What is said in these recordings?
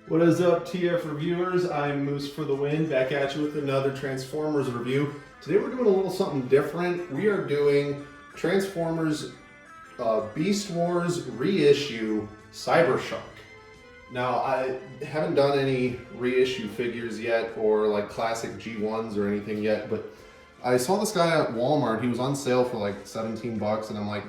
What is up, TF reviewers? I'm Moose for the win, back at you with another Transformers review. Today we're doing a little something different. We are doing Transformers Beast Wars reissue Cybershark. Now, I haven't done any reissue figures yet, or like classic G1s or anything yet, but I saw this guy at Walmart. He was on sale for like 17 bucks, and I'm like,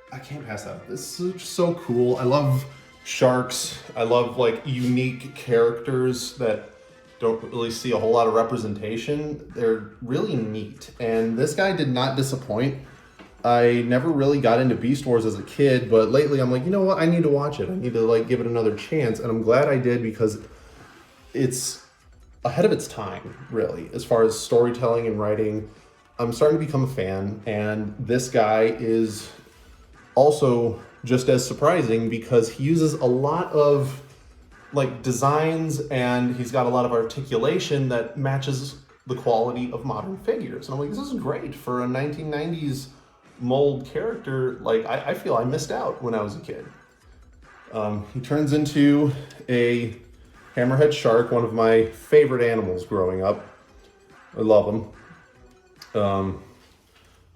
I can't pass that up. This is so cool. I love sharks. I love like unique characters that don't really see a whole lot of representation. They're really neat, and this guy did not disappoint. I never really got into Beast Wars as a kid, but lately I'm like, you know what? I need to watch it. I need to like give it another chance, and I'm glad I did because it's ahead of its time, really, as far as storytelling and writing. I'm starting to become a fan, and this guy is also just as surprising because he uses a lot of like designs, and he's got a lot of articulation that matches the quality of modern figures. And I'm like, this is great for a 1990s mold character. Like, I feel I missed out when I was a kid. He turns into a hammerhead shark, one of my favorite animals growing up. I love him.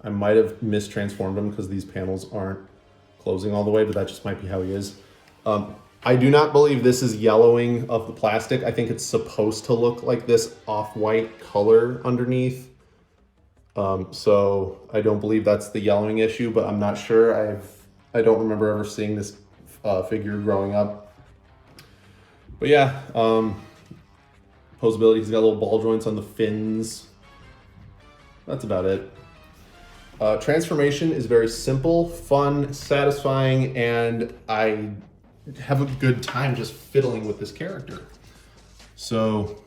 I might have mistransformed him because these panels aren't closing all the way, but that just might be how he is. I do not believe this is yellowing of the plastic. I think it's supposed to look like this off-white color underneath. So I don't believe that's the yellowing issue, but I'm not sure. I don't remember ever seeing this figure growing up. But yeah, posability, he's got little ball joints on the fins. That's about it. Transformation is very simple, fun, satisfying, and I have a good time just fiddling with this character. So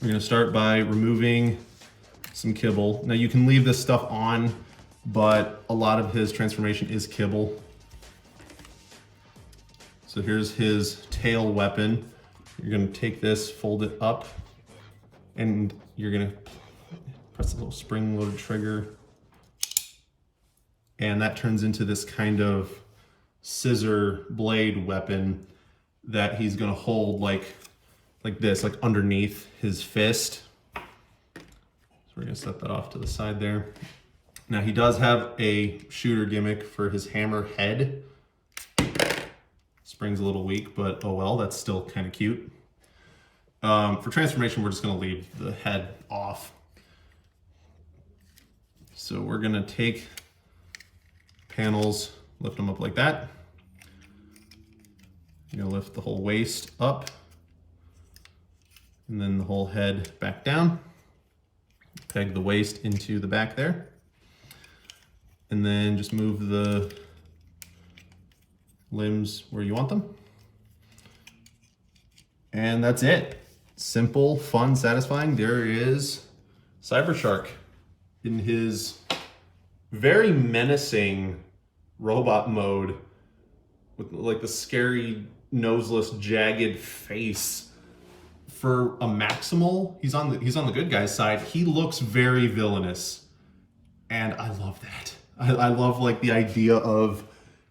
we're gonna start by removing some kibble. Now you can leave this stuff on, but a lot of his transformation is kibble. So here's his tail weapon. You're gonna take this, fold it up, and you're gonna press the little spring-loaded trigger, and that turns into this kind of scissor blade weapon that he's gonna hold like this, like underneath his fist. So we're gonna set that off to the side there. Now he does have a shooter gimmick for his hammer head. Spring's a little weak, but oh well, that's still kind of cute. For transformation, we're just gonna leave the head off. So we're gonna take panels, lift them up like that. You're gonna lift the whole waist up, and then the whole head back down. Peg the waist into the back there, and then just move the limbs where you want them. And that's it. Simple, fun, satisfying. There is Cybershark in his very menacing robot mode with like the scary, noseless, jagged face. For a Maximal, he's on the good guy's side. He looks very villainous, and I love that. I love like the idea of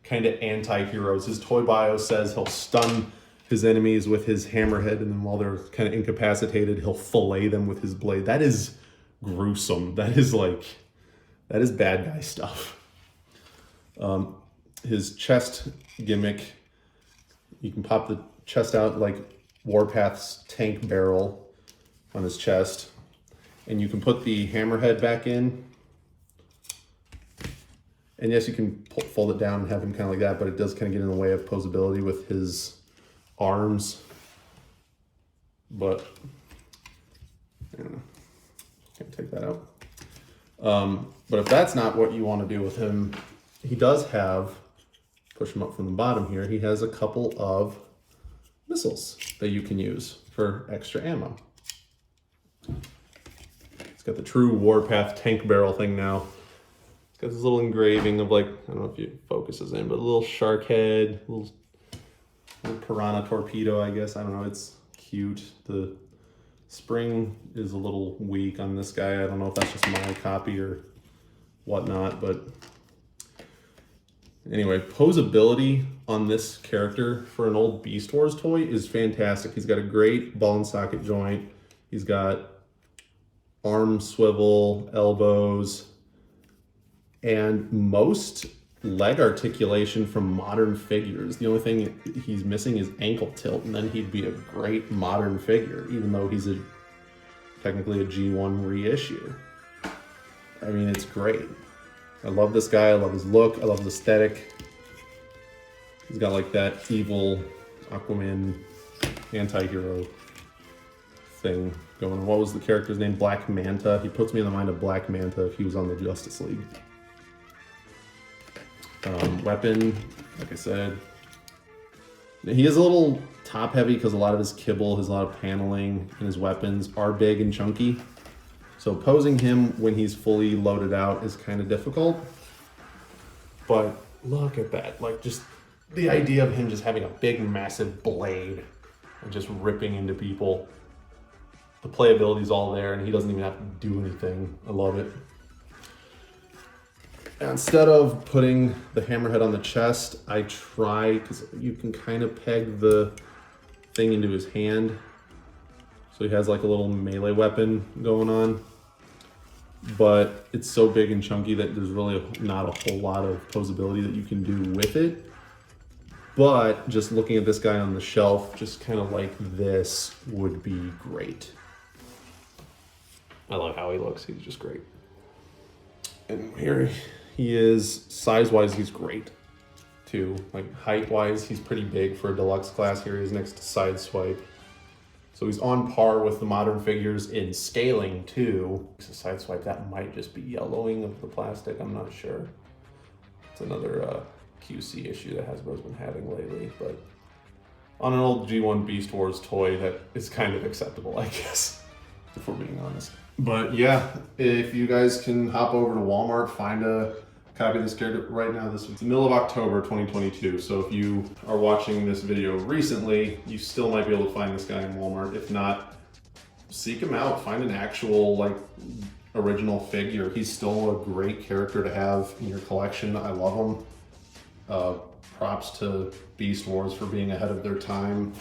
kind of anti-heroes. His toy bio says he'll stun his enemies with his hammerhead, and then while they're kind of incapacitated, he'll fillet them with his blade. That is gruesome. That is bad guy stuff. His chest gimmick, you can pop the chest out like Warpath's tank barrel on his chest, and you can put the hammerhead back in. And yes, you can fold it down and have him kind of like that, but it does kind of get in the way of posability with his arms. But I don't know, can't take that out. But if that's not what you want to do with him, he does have, push him up from the bottom here, he has a couple of missiles that you can use for extra ammo. It's got the true Warpath tank barrel thing now. It's got this little engraving of like, I don't know if it focuses in, but a little shark head, little piranha torpedo, I guess. I don't know, it's cute. The spring is a little weak on this guy. I don't know if that's just my copy or whatnot, but Anyway, posability on this character for an old Beast Wars toy is fantastic. He's got a great ball and socket joint. He's got arm swivel, elbows, and most leg articulation from modern figures. The only thing he's missing is ankle tilt, and then he'd be a great modern figure, even though he's technically a G1 reissue. I mean, it's great. I love this guy. I love his look. I love his aesthetic. He's got like that evil Aquaman anti-hero thing going on. What was the character's name? Black Manta. He puts me in the mind of Black Manta if he was on the Justice League. Weapon, like I said. He is a little top heavy because a lot of his kibble, a lot of paneling, and his weapons are big and chunky. So posing him when he's fully loaded out is kind of difficult. But look at that. Like, just the idea of him just having a big, massive blade and just ripping into people. The playability's all there, and he doesn't even have to do anything. I love it. Instead of putting the hammerhead on the chest, I try, because you can kind of peg the thing into his hand. So he has like a little melee weapon going on. But it's so big and chunky that there's really not a whole lot of posability that you can do with it. But just looking at this guy on the shelf, just kind of like this would be great. I love how he looks. He's just great. And here he is. Size-wise, he's great, too. Like, height-wise, he's pretty big for a deluxe class. Here he is next to Sideswipe. So he's on par with the modern figures in scaling, too. So Sideswipe, that might just be yellowing of the plastic. I'm not sure. It's another QC issue that Hasbro's been having lately. But on an old G1 Beast Wars toy, that is kind of acceptable, I guess, if we're being honest. But yeah, if you guys can hop over to Walmart, find a copy of this character right now. This is the middle of October 2022. So if you are watching this video recently, you still might be able to find this guy in Walmart. If not, seek him out. Find an actual like original figure. He's still a great character to have in your collection. I love him. Props to Beast Wars for being ahead of their time.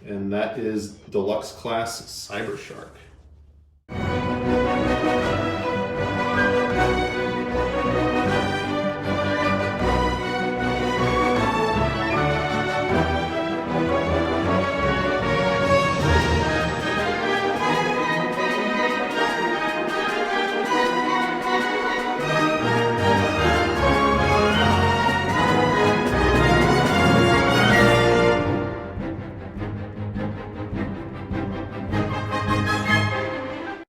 And that is Deluxe Class Cybershark.